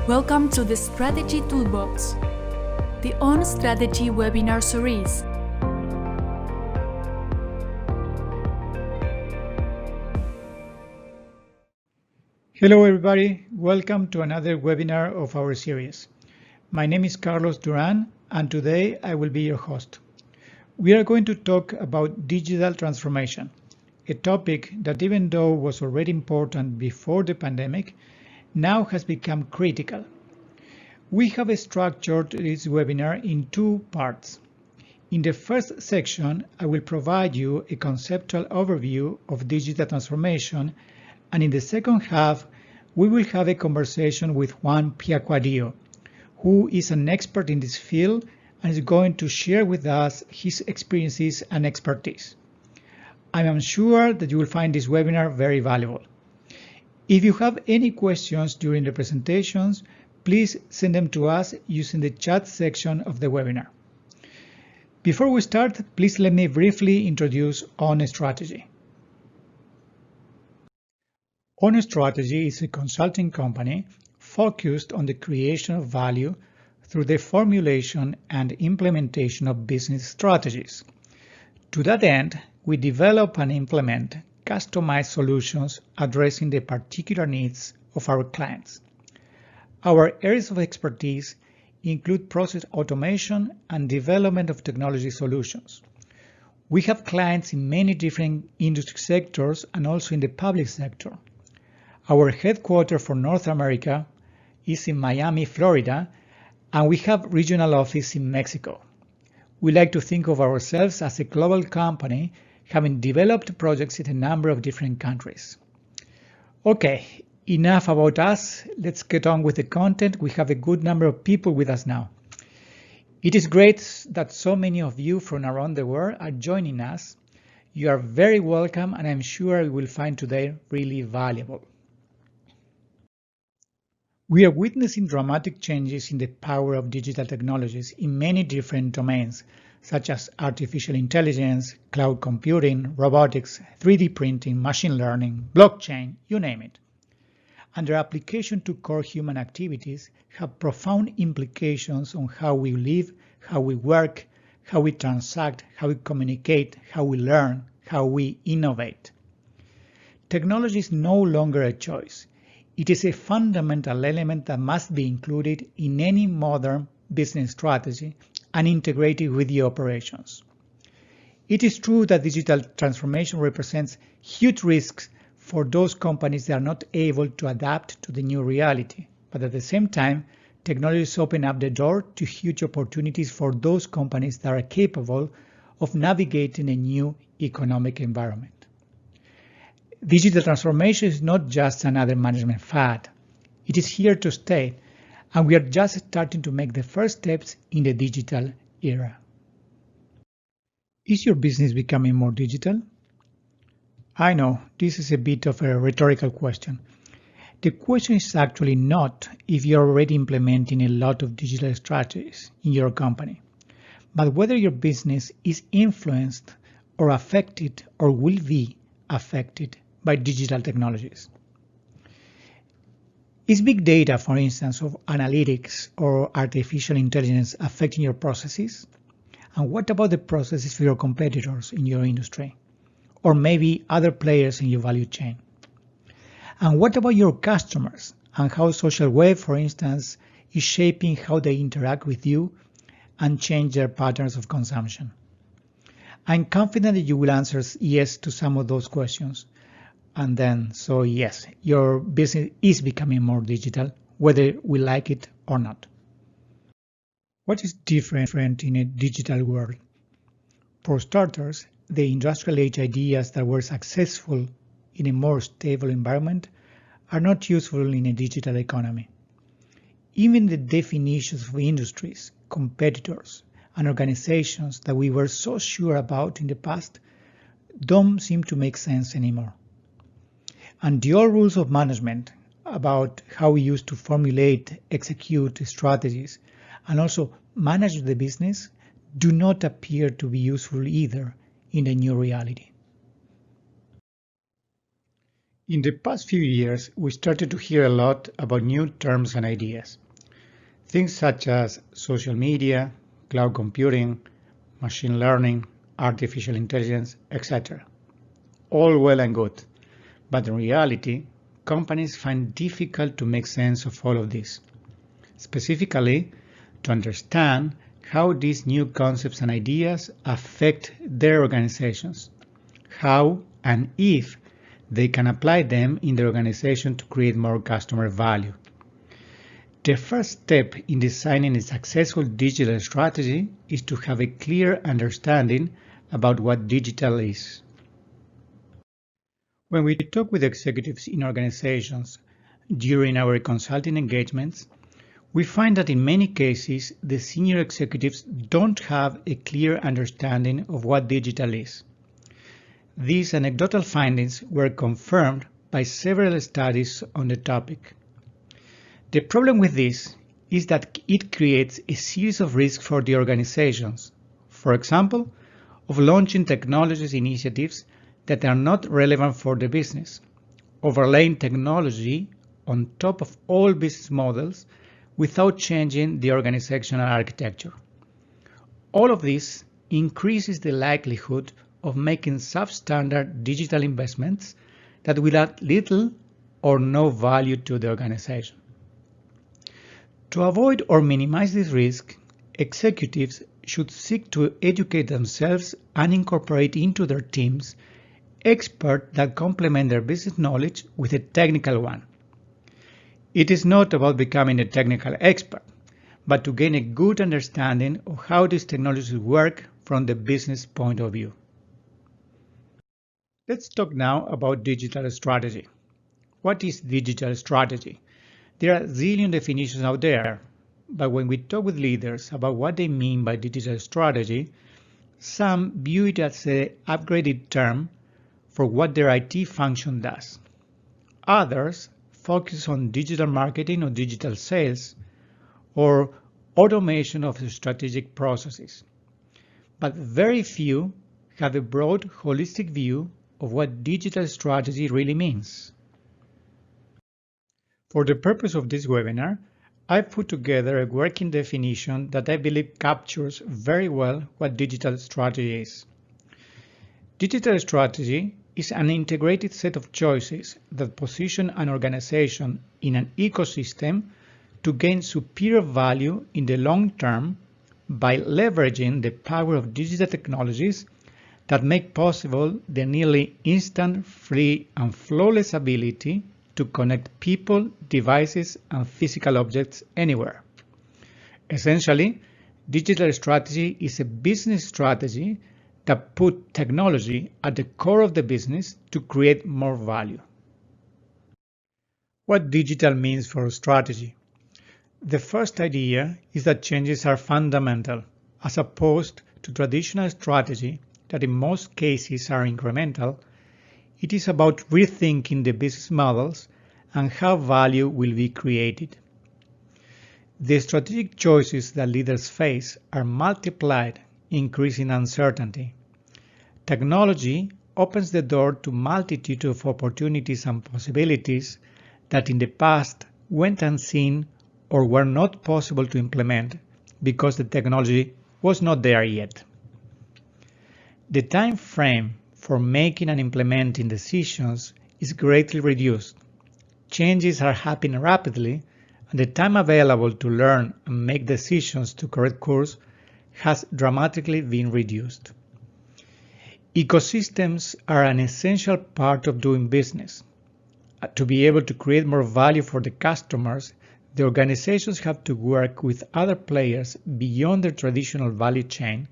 Welcome to the Strategy Toolbox, the On Strategy webinar series. Hello everybody, welcome to another webinar of our series. My name is Carlos Duran and today I will be your host. We are going to talk about digital transformation, a topic that even though was already important before the pandemic, now has become critical. We have structured this webinar in two parts. In the first section, I will provide you a conceptual overview of digital transformation, and in the second half, we will have a conversation with Juan Piacuadio, who is an expert in this field and is going to share with us his experiences and expertise. I am sure that you will find this webinar very valuable. If you have any questions during the presentations, please send them to us using the chat section of the webinar. Before we start, please let me briefly introduce On Strategy. On Strategy is a consulting company focused on the creation of value through the formulation and implementation of business strategies. To that end, we develop and implement customized solutions addressing the particular needs of our clients. Our areas of expertise include process automation and development of technology solutions. We have clients in many different industry sectors and also in the public sector. Our headquarters for North America is in Miami, Florida, and we have regional office in Mexico. We like to think of ourselves as a global company having developed projects in a number of different countries. Okay, enough about us. Let's get on with the content. We have a good number of people with us now. It is great that so many of you from around the world are joining us. You are very welcome, and I'm sure you will find today really valuable. We are witnessing dramatic changes in the power of digital technologies in many different domains, such as artificial intelligence, cloud computing, robotics, 3D printing, machine learning, blockchain, you name it. And their application to core human activities have profound implications on how we live, how we work, how we transact, how we communicate, how we learn, how we innovate. Technology is no longer a choice. It is a fundamental element that must be included in any modern business strategy and integrated with the operations. It is true that digital transformation represents huge risks for those companies that are not able to adapt to the new reality, but at the same time, technologies open up the door to huge opportunities for those companies that are capable of navigating a new economic environment. Digital transformation is not just another management fad. It is here to stay, and we are just starting to make the first steps in the digital era. Is your business becoming more digital? I know this is a bit of a rhetorical question. The question is actually not if you're already implementing a lot of digital strategies in your company, but whether your business is influenced or affected or will be affected by digital technologies. Is big data, for instance, of analytics or artificial intelligence affecting your processes? And what about the processes for your competitors in your industry? Or maybe other players in your value chain? And what about your customers and how social web, for instance, is shaping how they interact with you and change their patterns of consumption? I'm confident that you will answer yes to some of those questions. And then, so yes, your business is becoming more digital, whether we like it or not. What is different in a digital world? For starters, the industrial age ideas that were successful in a more stable environment are not useful in a digital economy. Even the definitions of industries, competitors, and organizations that we were so sure about in the past don't seem to make sense anymore. And the old rules of management about how we used to formulate, execute strategies, and also manage the business do not appear to be useful either in the new reality. In the past few years, we started to hear a lot about new terms and ideas. Things such as social media, cloud computing, machine learning, artificial intelligence, etc. All well and good, but in reality, companies find it difficult to make sense of all of this. Specifically, to understand how these new concepts and ideas affect their organizations, how and if they can apply them in their organization to create more customer value. The first step in designing a successful digital strategy is to have a clear understanding about what digital is. When we talk with executives in organizations during our consulting engagements, we find that in many cases, the senior executives don't have a clear understanding of what digital is. These anecdotal findings were confirmed by several studies on the topic. The problem with this is that it creates a series of risks for the organizations. For example, of launching technologies initiatives that are not relevant for the business, overlaying technology on top of all business models without changing the organizational architecture. All of this increases the likelihood of making substandard digital investments that will add little or no value to the organization. To avoid or minimize this risk, executives should seek to educate themselves and incorporate into their teams experts that complement their business knowledge with a technical one. It is not about becoming a technical expert, but to gain a good understanding of how these technologies work from the business point of view. Let's talk now about digital strategy. What is digital strategy? There are a zillion definitions out there, but when we talk with leaders about what they mean by digital strategy, some view it as an upgraded term for what their IT function does. Others focus on digital marketing or digital sales, or automation of strategic processes. But very few have a broad, holistic view of what digital strategy really means. For the purpose of this webinar, I've put together a working definition that I believe captures very well what digital strategy is. Digital strategy is an integrated set of choices that position an organization in an ecosystem to gain superior value in the long term by leveraging the power of digital technologies that make possible the nearly instant, free, and flawless ability to connect people, devices, and physical objects anywhere. Essentially, digital strategy is a business strategy that puts technology at the core of the business to create more value. What digital means for strategy? The first idea is that changes are fundamental, as opposed to traditional strategy that in most cases are incremental. It is about rethinking the business models and how value will be created. The strategic choices that leaders face are multiplied, increasing uncertainty. Technology opens the door to a multitude of opportunities and possibilities that in the past went unseen or were not possible to implement because the technology was not there yet. The time frame for making and implementing decisions is greatly reduced. Changes are happening rapidly, and the time available to learn and make decisions to correct course has dramatically been reduced. Ecosystems are an essential part of doing business. To be able to create more value for the customers, the organizations have to work with other players beyond their traditional value chain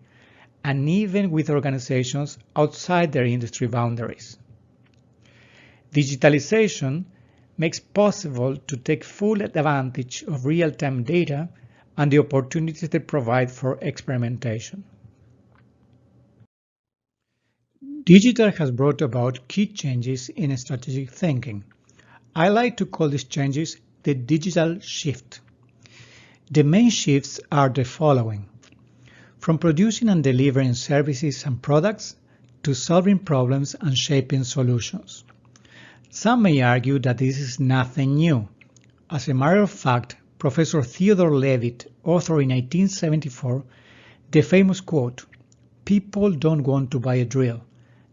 and even with organizations outside their industry boundaries. Digitalization makes possible to take full advantage of real-time data and the opportunities they provide for experimentation. Digital has brought about key changes in strategic thinking. I like to call these changes the digital shift. The main shifts are the following: from producing and delivering services and products to solving problems and shaping solutions. Some may argue that this is nothing new. As a matter of fact, Professor Theodore Levitt authored in 1974 the famous quote, "People don't want to buy a drill,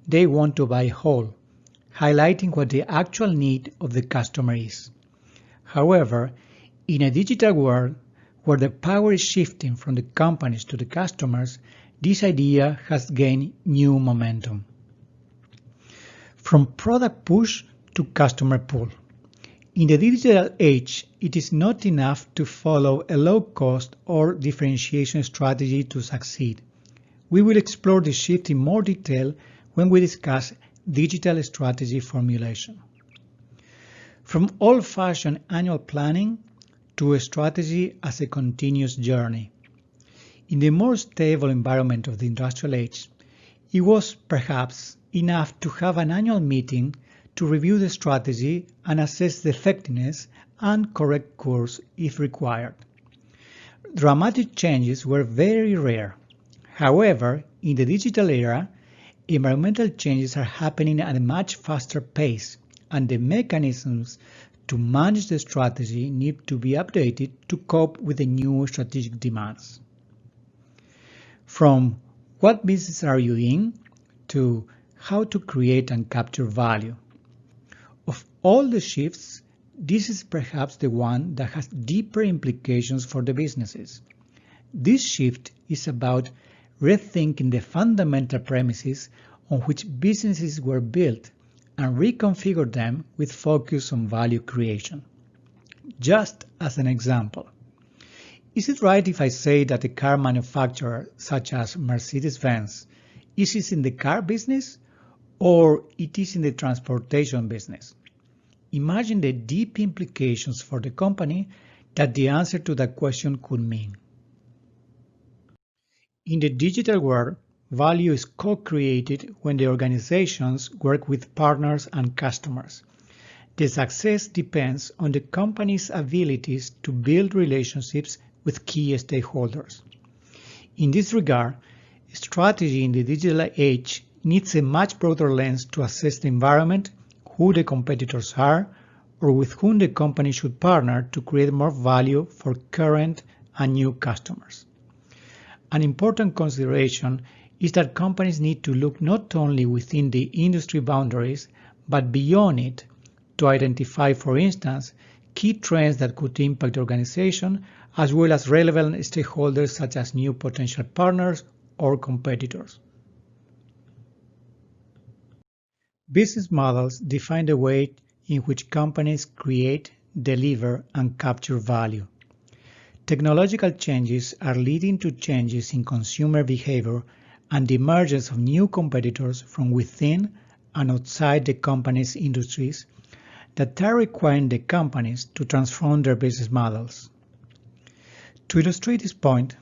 they want to buy a hole," highlighting what the actual need of the customer is. However, in a digital world where the power is shifting from the companies to the customers, this idea has gained new momentum. From product push to customer pull. In the digital age, it is not enough to follow a low-cost or differentiation strategy to succeed. We will explore the shift in more detail when we discuss digital strategy formulation. From old-fashioned annual planning to a strategy as a continuous journey. In the more stable environment of the industrial age, it was perhaps enough to have an annual meeting to review the strategy and assess the effectiveness and correct course if required. Dramatic changes were very rare. However, in the digital era, environmental changes are happening at a much faster pace, and the mechanisms to manage the strategy need to be updated to cope with the new strategic demands. From what business are you in to how to create and capture value. Of all the shifts, this is perhaps the one that has deeper implications for the businesses. This shift is about rethinking the fundamental premises on which businesses were built and reconfigure them with focus on value creation. Just as an example, is it right if I say that a car manufacturer such as Mercedes-Benz is in the car business or it is in the transportation business? Imagine the deep implications for the company that the answer to that question could mean. In the digital world, value is co-created when the organizations work with partners and customers. The success depends on the company's abilities to build relationships with key stakeholders. In this regard, strategy in the digital age needs a much broader lens to assess the environment, who the competitors are, or with whom the company should partner to create more value for current and new customers. An important consideration is that companies need to look not only within the industry boundaries, but beyond it to identify, for instance, key trends that could impact the organization, as well as relevant stakeholders such as new potential partners or competitors. Business models define the way in which companies create, deliver, and capture value. Technological changes are leading to changes in consumer behavior and the emergence of new competitors from within and outside the company's industries that are requiring the companies to transform their business models. To illustrate this point,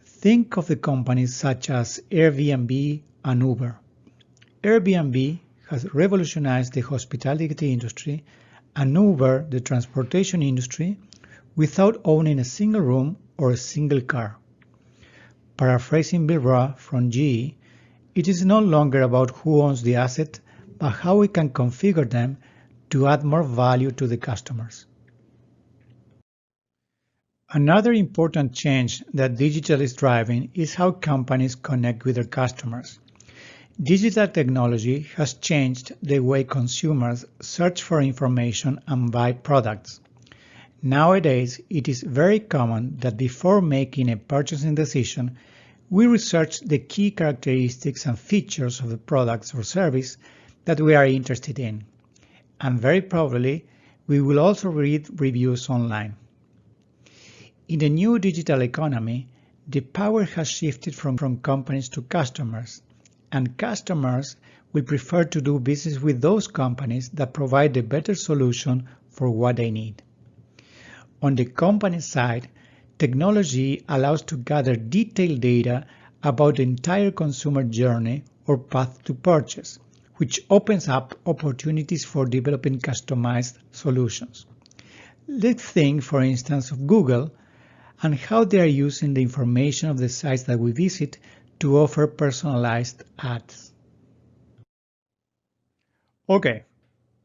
think of the companies such as Airbnb and Uber. Airbnb has revolutionized the hospitality industry and Uber the transportation industry without owning a single room or a single car. Paraphrasing Bill Roth from GE, it is no longer about who owns the asset, but how we can configure them to add more value to the customers. Another important change that digital is driving is how companies connect with their customers. Digital technology has changed the way consumers search for information and buy products. Nowadays, it is very common that before making a purchasing decision, we research the key characteristics and features of the products or service that we are interested in. And very probably, we will also read reviews online. In the new digital economy, the power has shifted from companies to customers, and customers will prefer to do business with those companies that provide the better solution for what they need. On the company side, technology allows to gather detailed data about the entire consumer journey or path to purchase, which opens up opportunities for developing customized solutions. Let's think, for instance, of Google and how they are using the information of the sites that we visit to offer personalized ads. Okay,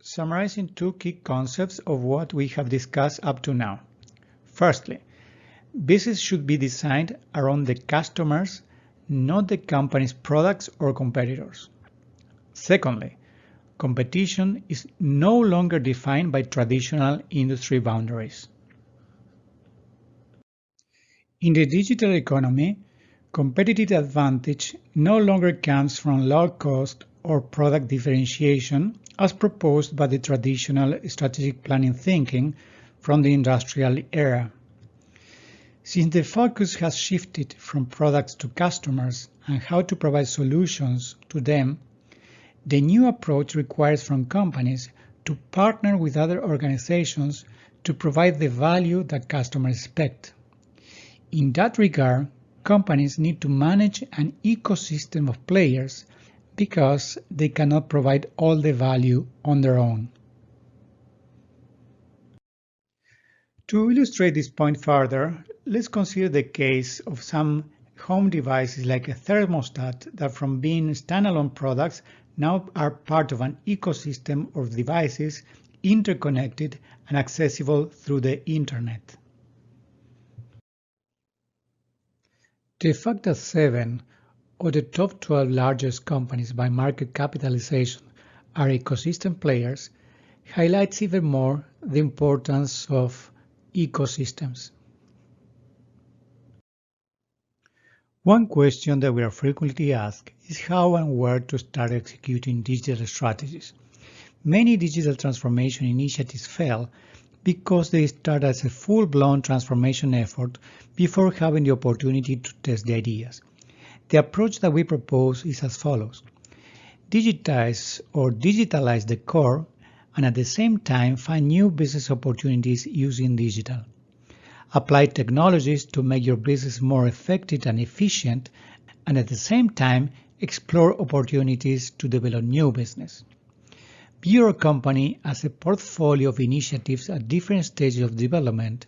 summarizing two key concepts of what we have discussed up to now. Firstly, business should be designed around the customers, not the company's products or competitors. Secondly, competition is no longer defined by traditional industry boundaries. In the digital economy, competitive advantage no longer comes from low cost or product differentiation as proposed by the traditional strategic planning thinking from the industrial era. Since the focus has shifted from products to customers and how to provide solutions to them, the new approach requires from companies to partner with other organizations to provide the value that customers expect. In that regard, companies need to manage an ecosystem of players because they cannot provide all the value on their own. To illustrate this point further, let's consider the case of some home devices like a thermostat that from being standalone products now are part of an ecosystem of devices interconnected and accessible through the internet. The fact that 7 of the top 12 largest companies by market capitalization are ecosystem players highlights even more the importance of ecosystems. One question that we are frequently asked is how and where to start executing digital strategies. Many digital transformation initiatives fail because they start as a full-blown transformation effort before having the opportunity to test the ideas. The approach that we propose is as follows. Digitize or digitalize the core and at the same time find new business opportunities using digital. Apply technologies to make your business more effective and efficient and at the same time explore opportunities to develop new business. View your company as a portfolio of initiatives at different stages of development,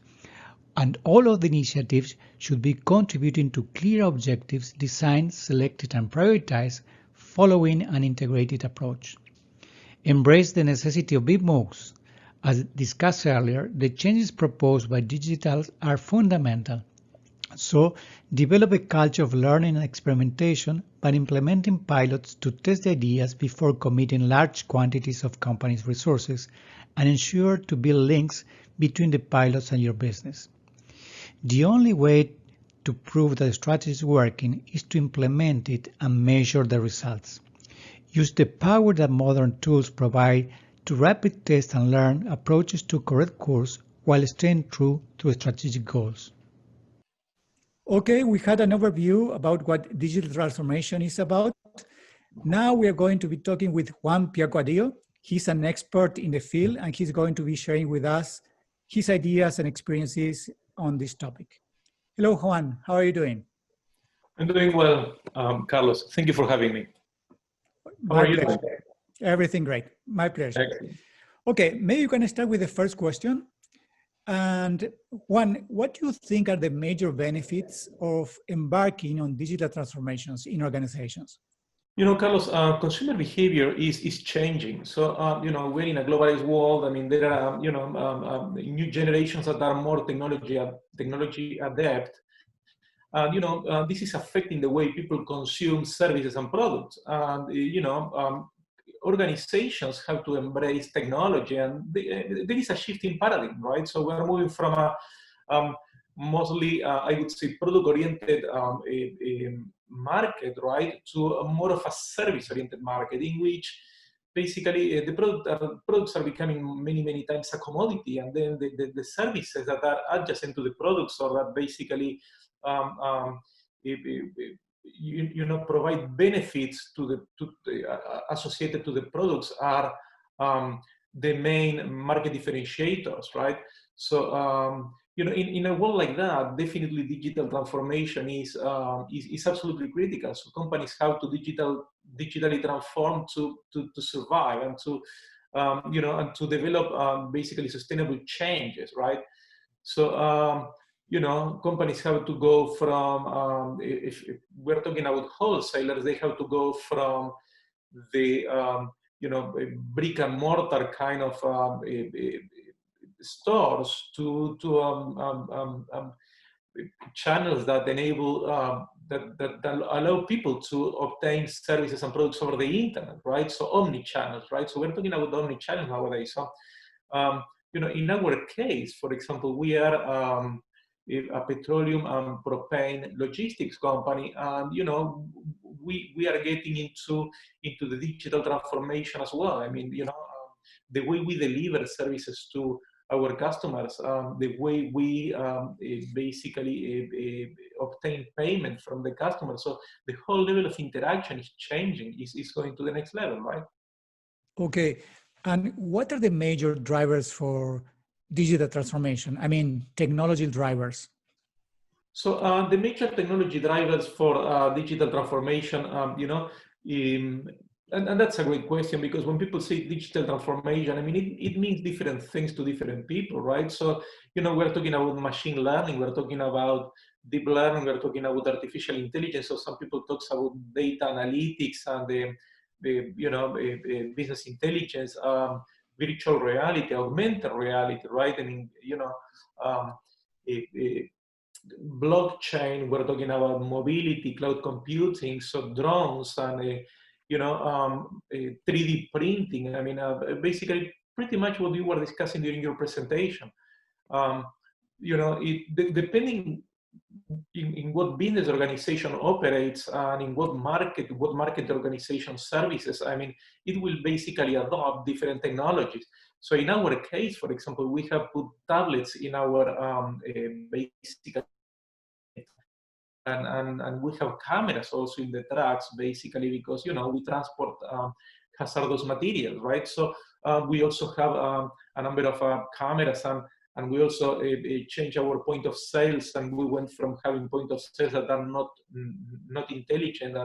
and all of the initiatives should be contributing to clear objectives designed, selected, and prioritized following an integrated approach. Embrace the necessity of big moves. As discussed earlier, the changes proposed by digital are fundamental. So, develop a culture of learning and experimentation by implementing pilots to test the ideas before committing large quantities of company's resources and ensure to build links between the pilots and your business. The only way to prove that the strategy is working is to implement it and measure the results. Use the power that modern tools provide to rapid test and learn approaches to correct course while staying true to strategic goals. Okay, we had an overview about what digital transformation is about. Now we are going to be talking with Juan Piacuadillo. He's an expert in the field and he's going to be sharing with us his ideas and experiences on this topic. Hello, Juan. How are you doing? I'm doing well, Carlos. Thank you for having me. How are you doing? Everything great. My pleasure. Excellent. Okay, maybe you can start with the first question. And Juan, what do you think are the major benefits of embarking on digital transformations in organizations? You know, Carlos, consumer behavior is changing. So, you know, we're in a globalized world. I mean, there are, new generations that are more technology adept. You know, this is affecting the way people consume services and products. And, organizations have to embrace technology, and there is a shift in paradigm, right? So we're moving from a mostly, I would say, product-oriented market, right, to a more of a service-oriented market in which basically the products are becoming many times a commodity, and then the services that are adjacent to the products or that basically provide benefits to associated to the products are the main market differentiators, right? So in a world like that, definitely digital transformation is absolutely critical. So companies have to digitally transform to survive and to and to develop basically sustainable changes, right? So companies have to go from, if we're talking about wholesalers, they have to go from the brick and mortar kind of stores to channels that enable that allow people to obtain services and products over the internet, right? So omni-channels, right? So we're talking about omni-channels nowadays. So in our case, for example, we are a petroleum and propane logistics company, and we are getting into the digital transformation as well. I mean, the way we deliver services to our customers, the way we basically obtain payment from the customer. So the whole level of interaction is changing, is going to the next level, right? Okay. And what are the major drivers for digital transformation? I mean, technology drivers. So the major technology drivers for digital transformation, and that's a great question, because when people say digital transformation, I mean, it means different things to different people, right? So, we're talking about machine learning, we're talking about deep learning, we're talking about artificial intelligence. So some people talk about data analytics and the business intelligence, virtual reality, augmented reality, right? I mean, blockchain, we're talking about mobility, cloud computing, so drones and 3D printing. I mean, basically pretty much what you were discussing during your presentation. Depending in what business organization operates and in what market the organization services, I mean, it will basically adopt different technologies. So in our case, for example, we have put tablets in our basic, and we have cameras also in the trucks, basically because we transport hazardous materials, right? So we also have a number of cameras, and we also change our point of sales, and we went from having point of sales that are not intelligent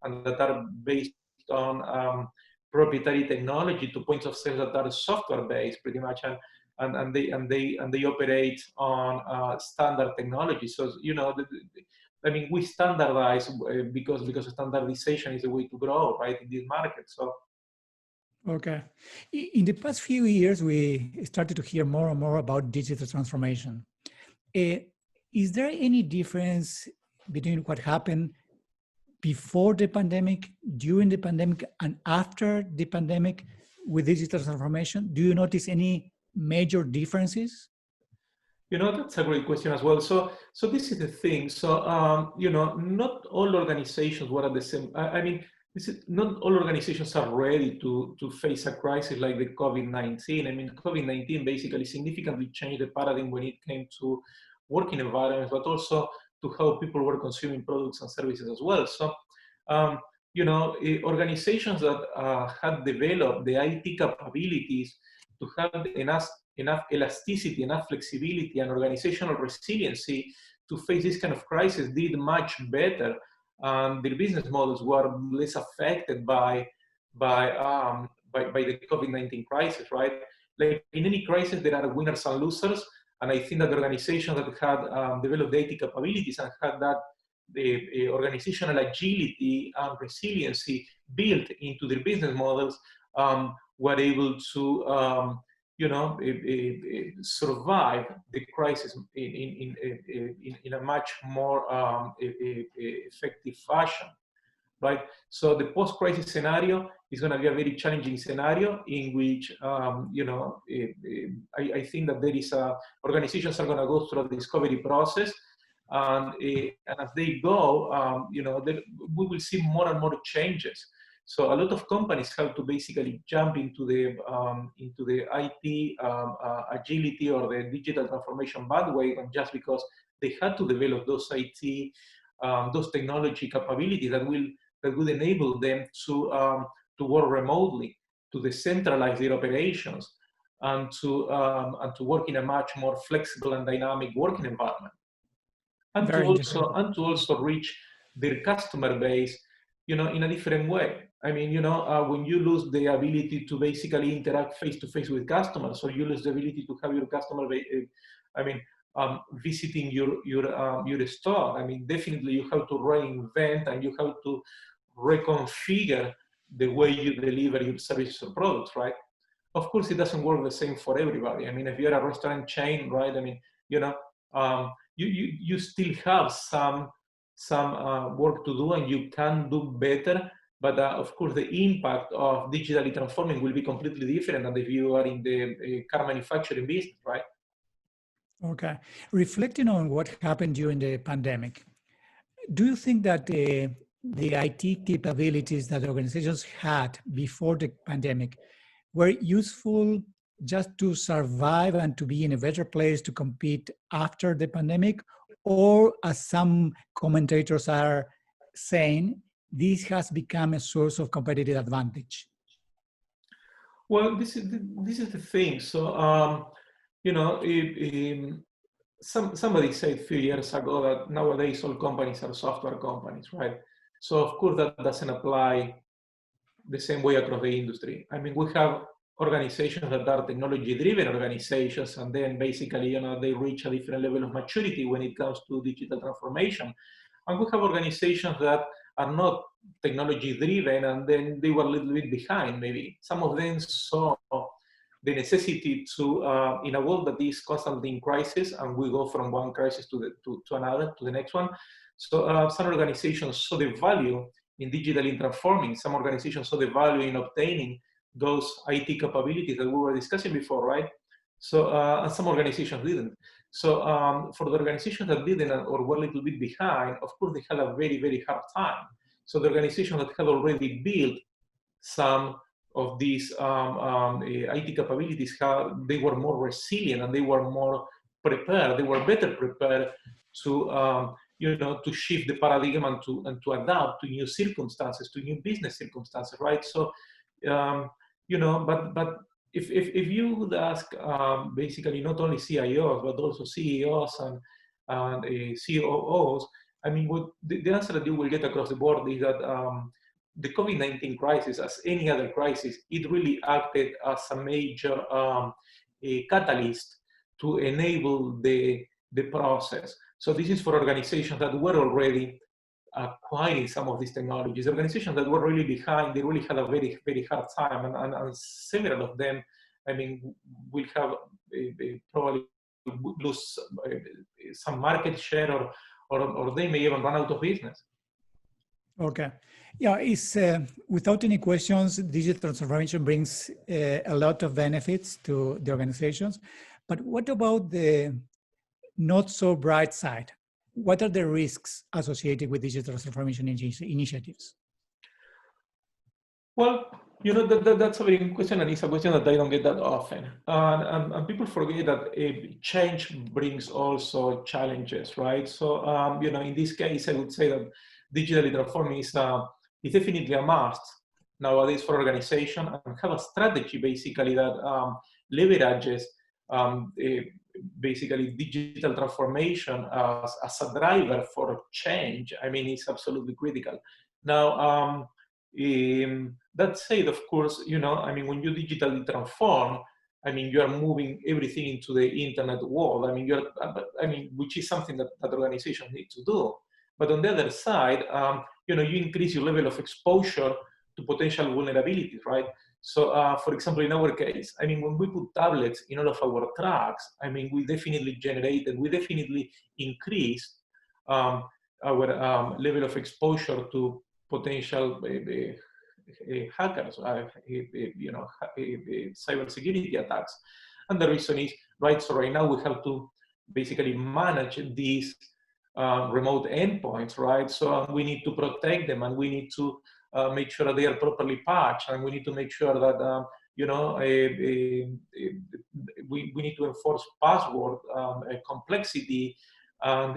and that are based on proprietary technology to points of sales that are software based, pretty much, and they operate on standard technology. So I mean, we standardize because standardization is the way to grow, right, in this market. So. Okay. In the past few years, we started to hear more and more about digital transformation. Is there any difference between what happened before the pandemic, during the pandemic, and after the pandemic with digital transformation? Do you notice any major differences? That's a great question as well. So this is the thing. So, not all organizations were at the same. I mean, not all organizations are ready to face a crisis like the COVID-19. I mean, COVID-19 basically significantly changed the paradigm when it came to working environments, but also to how people were consuming products and services as well. So, organizations that had developed the IT capabilities to have enough elasticity, enough flexibility, and organizational resiliency to face this kind of crisis did much better. Their business models were less affected by the COVID-19 crisis, right? Like in any crisis, there are winners and losers, and I think that the organizations that had developed the IT capabilities and had that the organizational agility and resiliency built into their business models were able to survive the crisis in a much more effective fashion, right? So the post-crisis scenario is going to be a very challenging scenario in which, I think that there is organizations are going to go through a discovery process, and as they go, we will see more and more changes. So a lot of companies have to basically jump into the IT agility or the digital transformation bandwagon just because they had to develop those IT, those technology capabilities that would enable them to work remotely, to decentralize their operations, and to work in a much more flexible and dynamic working environment, and to also reach their customer base, in a different way. I mean, when you lose the ability to basically interact face-to-face with customers, or you lose the ability to have your customer base, visiting your store, I mean, definitely you have to reinvent and you have to reconfigure the way you deliver your services or products, right? Of course, it doesn't work the same for everybody. I mean, if you're a restaurant chain, right? I mean, you know, you still have some work to do, and you can do better. But of course, the impact of digitally transforming will be completely different than if you are in the car manufacturing business, right? Okay. Reflecting on what happened during the pandemic, do you think that the IT capabilities that organizations had before the pandemic were useful just to survive and to be in a better place to compete after the pandemic? Or, as some commentators are saying, this has become a source of competitive advantage? Well, this is the thing. So, you know, somebody said a few years ago that nowadays all companies are software companies, right? So of course that doesn't apply the same way across the industry. I mean, we have organizations that are technology-driven organizations, and then basically, you know, they reach a different level of maturity when it comes to digital transformation. And we have organizations that are not technology-driven, and then they were a little bit behind, maybe. Some of them saw the necessity to, in a world that is constantly in crisis, and we go from one crisis to another, to the next one. So some organizations saw the value in digitally transforming. Some organizations saw the value in obtaining those IT capabilities that we were discussing before, right? So, and some organizations didn't. So for the organizations that didn't or were a little bit behind, of course, they had a very, very hard time. So the organizations that had already built some of these IT capabilities, they were more resilient and they were more prepared. They were better prepared to you know, to shift the paradigm and to adapt to new circumstances, to new business circumstances, right? So you know, but if you would ask basically not only CIOs but also CEOs and COOs, I mean, what the answer that you will get across the board is that the COVID-19 crisis, as any other crisis, it really acted as a major a catalyst to enable the process. So this is for organizations that were already acquiring some of these technologies. Organizations that were really behind, they really had a very, very hard time, and several of them, I mean, will have probably lose some market share, or they may even run out of business. Okay. Yeah, it's without any questions, digital transformation brings a lot of benefits to the organizations. But what about the not so bright side? What are the risks associated with digital transformation initiatives? Well, you know, that's a very good question, and it's a question that I don't get that often. And people forget that change brings also challenges, right? So, you know, in this case, I would say that digitally transforming is definitely a must nowadays for organization, and have a strategy basically that leverages basically digital transformation as a driver for change. I mean, it's absolutely critical. Now, that said, of course, you know, I mean, when you digitally transform, I mean, you are moving everything into the internet world. I mean, which is something that organizations need to do. But on the other side, you know, you increase your level of exposure to potential vulnerabilities, right? So, for example, in our case, I mean, when we put tablets in all of our trucks, I mean, we definitely increased our level of exposure to potential hackers, you know, cybersecurity attacks. And the reason is, right, so right now we have to basically manage these remote endpoints, right? So we need to protect them, and we need to make sure that they are properly patched, and we need to make sure that you know, we need to enforce password complexity and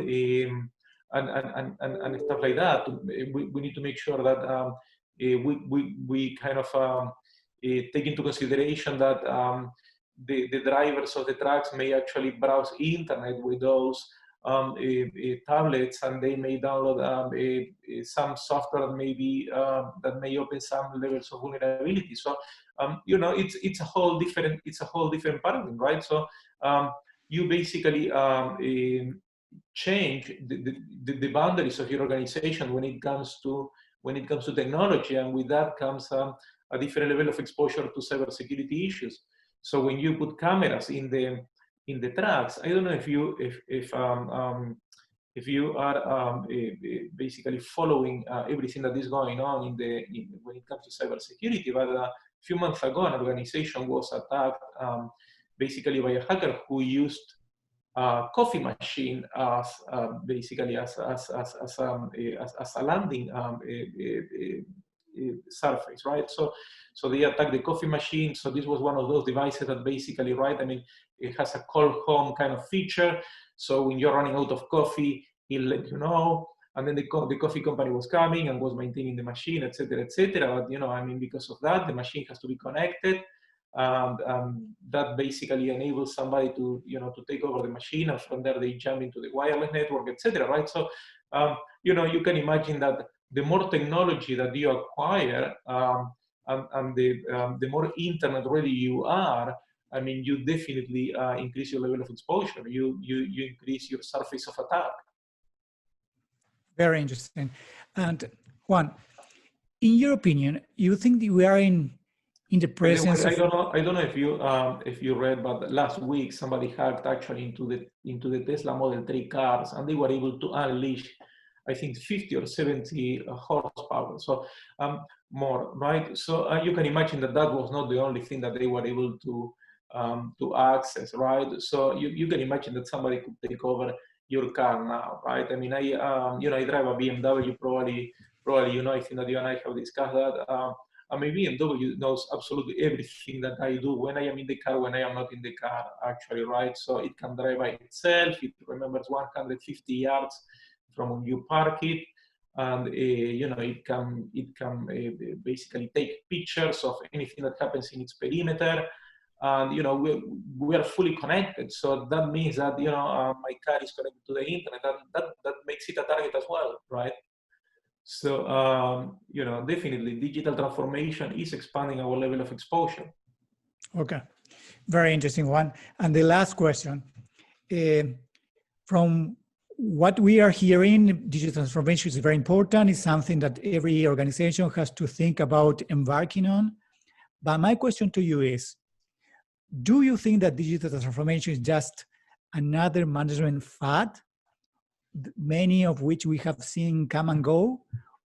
stuff like that. We need to make sure that we kind of take into consideration that the drivers of the trucks may actually browse internet with those tablets, and they may download some software that may open some levels of vulnerability. So you know, it's a whole different paradigm, right? So you basically change the boundaries of your organization when it comes to when it comes to technology, and with that comes a different level of exposure to cybersecurity issues. So when you put cameras in the trucks, I don't know if you are basically following everything that is going on when it comes to cybersecurity, but a few months ago, an organization was attacked basically by a hacker who used a coffee machine as basically as a landing surface, right? So they attacked the coffee machine. So this was one of those devices that basically, right? I mean, it has a call home kind of feature. So when you're running out of coffee, it'll let you know. And then the coffee company was coming and was maintaining the machine, et cetera, et cetera. But, I mean, because of that, the machine has to be connected. That basically enables somebody to, to take over the machine, and from there they jump into the wireless network, et cetera, right? So, you can imagine that the more technology that you acquire, and the more internet ready you are, I mean, you definitely increase your level of exposure. You increase your surface of attack. Very interesting. And Juan, in your opinion, you think that we are in the presence I don't know if you read, but last week somebody hacked actually into the Tesla Model 3 cars, and they were able to unleash, I think, 50 or 70 horsepower, so more, right? So you can imagine that was not the only thing that they were able to access, right? So you can imagine that somebody could take over your car now, right? I mean, I drive a BMW, probably, I think that you and I have discussed that. I mean, BMW knows absolutely everything that I do when I am in the car, when I am not in the car, actually, right? So it can drive by itself. It remembers 150 yards from when you park it, and it can basically take pictures of anything that happens in its perimeter. And we are fully connected, so that means that my car is connected to the internet, and that makes it a target as well, right? So definitely digital transformation is expanding our level of exposure. Okay, very interesting one. And the last question, from what we are hearing, digital transformation is very important. It's something that every organization has to think about embarking on. But my question to you is, do you think that digital transformation is just another management fad, many of which we have seen come and go,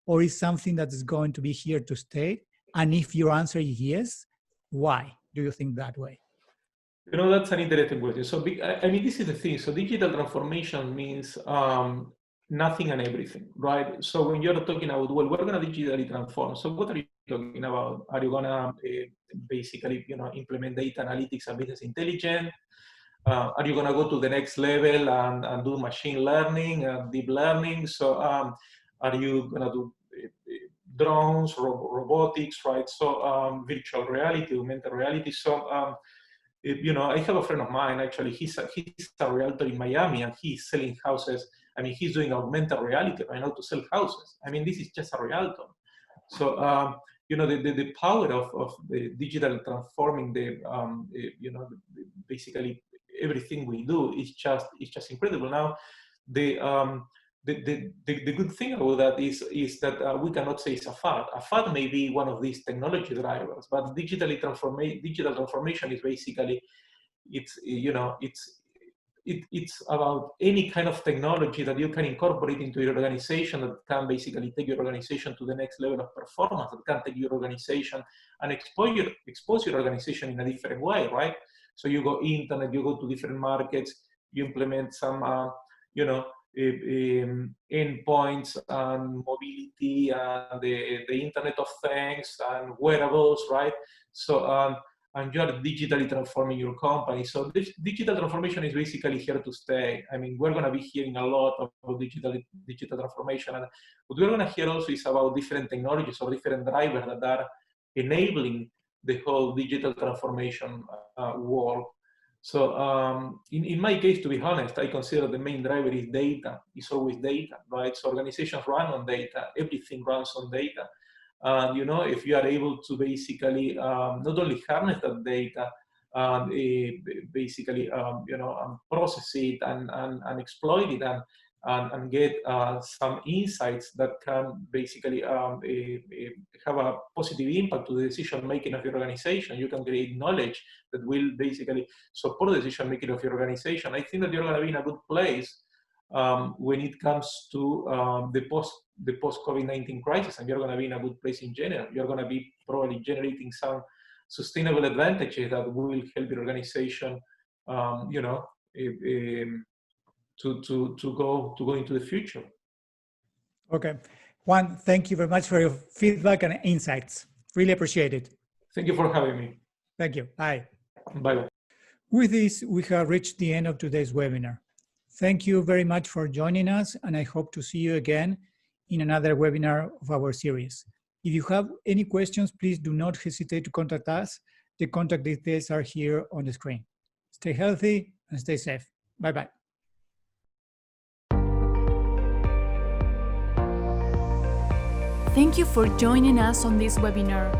or is something that is going to be here to stay? And if your answer is yes, why do you think that way? That's an interesting question. So, I mean, this is the thing. So digital transformation means nothing and everything, right? So when you're talking about, well, we're going to digitally transform. So what are you talking about? Are you going to basically, implement data analytics and business intelligence? Are you going to go to the next level and do machine learning and deep learning? So are you going to do drones, robotics, right? So virtual reality, augmented reality. So I have a friend of mine, actually, he's a realtor in Miami, and he's selling houses. I mean, he's doing augmented reality right now to sell houses. I mean, this is just a realtor. So, the power of the digital transforming basically everything we do is just incredible. Now, the good thing about that is that we cannot say it's a fad. A fad may be one of these technology drivers, but digital transformation is basically, it's about any kind of technology that you can incorporate into your organization that can basically take your organization to the next level of performance, that can take your organization and expose your organization in a different way, right? So you go internet, you go to different markets, you implement some, endpoints and mobility and the Internet of Things and wearables, right? So, and you are digitally transforming your company. So this digital transformation is basically here to stay. I mean, we're going to be hearing a lot about digital transformation. And what we're going to hear also is about different technologies or different drivers that are enabling the whole digital transformation world. So in my case, to be honest, I consider the main driver is data. It's always data, right? So organizations run on data. Everything runs on data. And, if you are able to basically not only harness that data, basically, process it and exploit it and get some insights that can basically have a positive impact to the decision making of your organization. You can create knowledge that will basically support the decision making of your organization. I think that you're going to be in a good place when it comes to the post COVID-19 crisis, and you're going to be in a good place in general. You're going to be probably generating some sustainable advantages that will help your organization, to go into the future. Okay, Juan, thank you very much for your feedback and insights. Really appreciate it. Thank you for having me. Thank you. Bye. Bye. With this, we have reached the end of today's webinar. Thank you very much for joining us, and I hope to see you again in another webinar of our series. If you have any questions, please do not hesitate to contact us. The contact details are here on the screen. Stay healthy and stay safe. Bye-bye. Thank you for joining us on this webinar.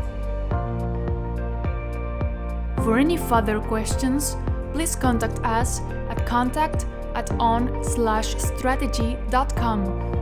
For any further questions, please contact us at contact@on/strategy.com.